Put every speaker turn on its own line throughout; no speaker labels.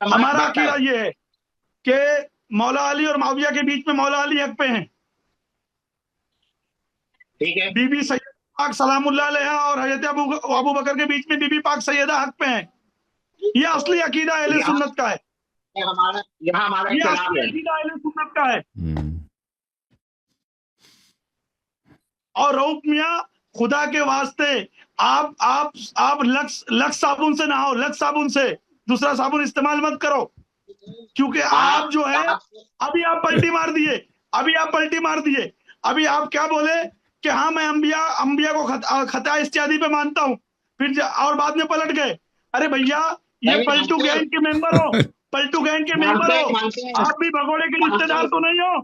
ہمارا عقیدہ یہ ہے کہ مولا علی اور معاویہ کے بیچ میں مولا علی حق پہ ہیں،
ٹھیک ہے،
بی بی سید پاک سلام اللہ علیہ اور حضرت ابو بکر کے بیچ میں بی بی پاک سیدہ حق پہ ہیں. یہ اصلی عقیدہ اہل سنت کا ہے،
یہاں ہمارا
یہ
اختلاف
اصلی
ہے.
عقیدہ اہل سنت کا ہے. اور رؤف میاں خدا کے واسطے آپ لکس صابن سے نہاؤ، لکس صابن سے، دوسرا صابن استعمال مت کرو، کیونکہ آپ جو ہے ابھی آپ پلٹی مار دیے. ابھی آپ کیا بولے کہ ہاں میں انبیاء کو خطا استعادی پہ مانتا ہوں، پھر اور بعد میں پلٹ گئے. ارے بھیا یہ پلٹو گینگ کے ممبر ہو، پلٹو گینگ کے ممبر ہو، آپ بھی بھگوڑے کے رشتے دار تو نہیں ہو.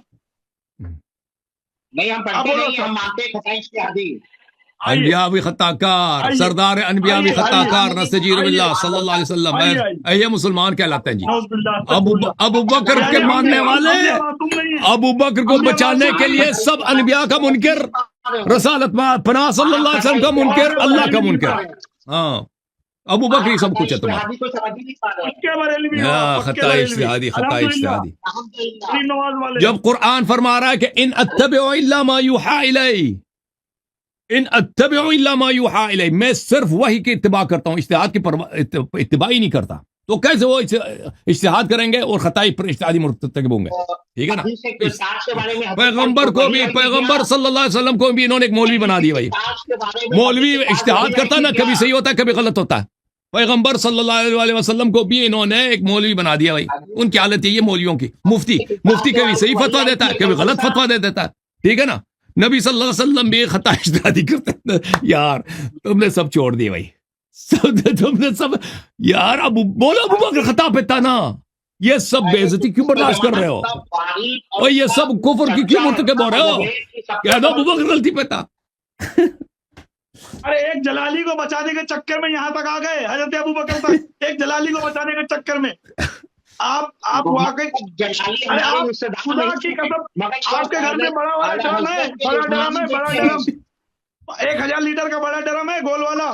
نہیں، ہم پڑھتے نہیں، ہم مانتے ہیں خطا اجتہادی.
انبیاء بھی خطا کار، سردار انبیاء بھی خطا کار، نستجیر باللہ صلی اللہ علیہ وسلم. یہ مسلمان کہلاتے ہیں جی. ابو بکر کے ماننے والے ابو بکر کو بچانے کے لیے سب انبیاء کا منکر، رسالت پناہ صلی اللہ علیہ وسلم کا منکر، اللہ کا منکر. ہاں ابو بکر ہی سب کچھ ہے تمہارا. خطا اجتہادی، خطا اجتہادی. جب قرآن فرما رہا ہے کہ ان اتبع الا ما یوحى الی، ان اتبع الا ما یوحى الی، میں صرف وحی کی اتباع کرتا ہوں، اجتہاد کی اتباع ہی نہیں کرتا. تو کیسے وہ اجتہاد کریں گے اور خطائی پر اجتہادی مرتکب ہوں گے؟ ٹھیک ہے نا. پیغمبر کو بھی، پیغمبر صلی اللہ علیہ وسلم کو بھی انہوں نے ایک مولوی بنا دیا. بھائی مولوی اجتہاد کرتا نا، کبھی صحیح ہوتا ہے کبھی غلط ہوتا ہے. پیغمبر صلی اللہ علیہ وسلم کو بھی انہوں نے ایک مولوی بنا دیا. بھائی ان کی حالت یہ مولویوں کی، مفتی کبھی صحیح فتویٰ دیتا ہے کبھی غلط فتویٰ دے دیتا ہے. ٹھیک ہے نا. نبی صلی اللہ علیہ وسلم بھی خطا اجتہادی کرتے ہیں. یار تم نے سب چھوڑ دیے بھائی، تم نے سب. یار ابو بکر خطا پہ تھا نا. یہ سب بے عزتی کیوں برداشت کر رہے ہو؟ اور یہ سب کفر کی کیوں مرتکب ہو رہے ہو؟ کہہ دو ابو بکر غلطی پہ تھا.
ارے ایک جلالی کو بچانے کے چکر میں یہاں تک آ گئے، حضرت ابو بکر تک. ایک جلالی کو بچانے کے چکر میں آپ واقعی، ارے آپ خدا کی قسم، آپ کے گھر میں بڑا والا ڈرم ہے، بڑا ڈرم 1000 لیٹر کا بڑا ڈرم ہے گول والا.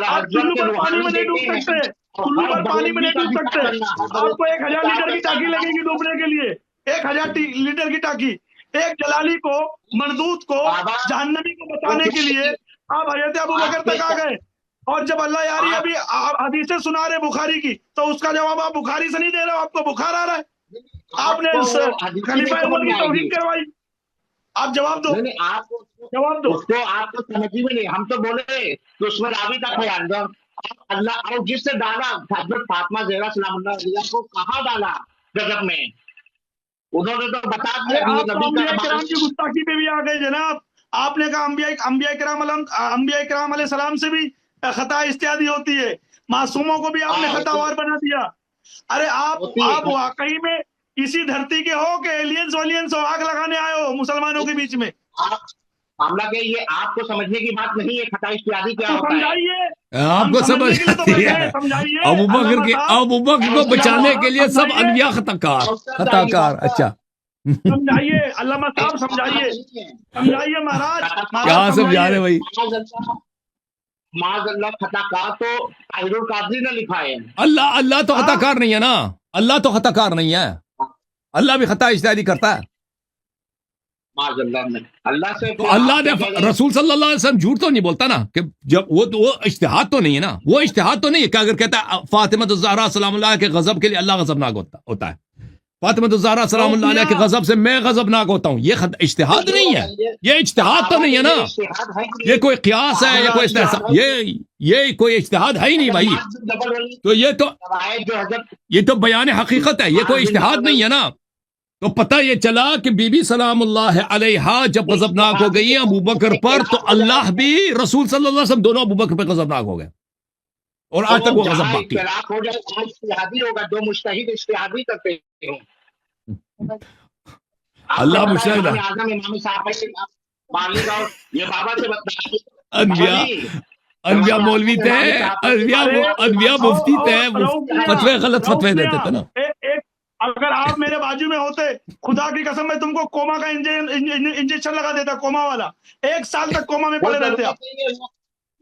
آپ چلو پر پانی میں نہیں ڈوب سکتے، چلو پر پانی میں نہیں ڈوب سکتے. آپ کو 1000 لیٹر کی ٹانکی لگے گی ڈوبنے کے لیے، 1000 لیٹر کی ٹانکی. ایک جلالی کو، مردود کو، جہنمی کو بچانے کے لیے آپ حضرت ابو بکر تک آ گئے. اور جب اللہ یاری ابھی حدیثیں سنا رہے بخاری کی، تو اس کا جواب آپ بخاری سے نہیں دے رہے ہو، آپ کو بخار آ رہا ہے. آپ نے خلیفہ اول کی توہین کروائی. آپ جواب دو، جواب دو.
آپ کو سمجھ میں نہیں، ہم تو بولے کہ اس میں راوی کا خیال دو. اللہ اور جس سے ڈالا حضرت فاطمہ زہرا سلام اللہ علیہ کو کہاں ڈالا غضب میں، انہوں نے تو بتا دیا.
آپ تو انبیاء کرام کی گستاخی پہ بھی آ گئے جناب. آپ نے کہا انبیاء کرام علیہ السلام سے بھی خطا اجتہادی ہوتی ہے، معصوموں کو بھی آپ نے خطا وار بنا دیا. ارے آپ واقعی میں اسی دھرتی کے ہو کہ ایلینز ہو، آگ لگانے آئے ہو مسلمانوں کے بیچ میں؟
معاملہ کہ یہ آپ کو سمجھنے کی بات نہیں ہے خطا اجتہادی کیا ہوتا ہے.
سمجھائیے،
آپ کو سمجھ آتی ہے. ابو بکر کو بچانے کے لیے سب انبیاء خطا کار. اچھا
سمجھائیے علامہ صاحب، سمجھائیے مہاراج.
کہاں سمجھا رہے بھائی؟
معاذ اللہ خطا کار تو طاہر القادری نے لکھا ہے.
اللہ تو خطا کار نہیں ہے نا. اللہ تو خطا کار نہیں ہے، اللہ بھی خطا اجتہادی کرتا ہے.
معاذ اللہ نے اللہ سے
تو اللہ نے رسول صلی اللہ علیہ وسلم جھوٹ تو نہیں بولتا نا، کہ جب وہ اجتہاد تو نہیں ہے نا. وہ اجتہاد تو نہیں ہے کہ اگر کہتا ہے فاطمہ الزہرا سلام اللہ کے غضب کے لیے اللہ غضبناک ہوتا ہے، فاطمہ الزہرا سلام اللہ علیہ کے غضب سے میں غضبناک ہوتا ہوں، یہ اجتہاد نہیں ہے. یہ اجتہاد تو نہیں ہے نا، یہ کوئی قیاس ہے، یہ کوئی استحسان، یہ کوئی اجتہاد ہے ہی نہیں بھائی. تو یہ تو بیان حقیقت ہے، یہ کوئی اجتہاد نہیں ہے نا. تو پتہ یہ چلا کہ بی بی سلام اللہ علیہ جب غضبناک ہو گئی ابو بکر پر، تو اللہ بھی رسول صلی اللہ علیہ وسلم دونوں ابو بکر پہ غضبناک ہو گئے، اور آج تک وہ غضب باقی ہے.
دو مجتہد اجتہادی کرتے ہیں.
اللہ مجتہد انبیاء مولوی تھے، انبیاء مفتی تھے، فتوے غلط فتوے دیتے تھے نا.
اگر آپ میرے بازو میں ہوتے، خدا کی قسم میں تم کو کوما کا انجیکشن لگا دیتا، کوما والا. 1 سال تک کوما میں پڑے رہتے آپ.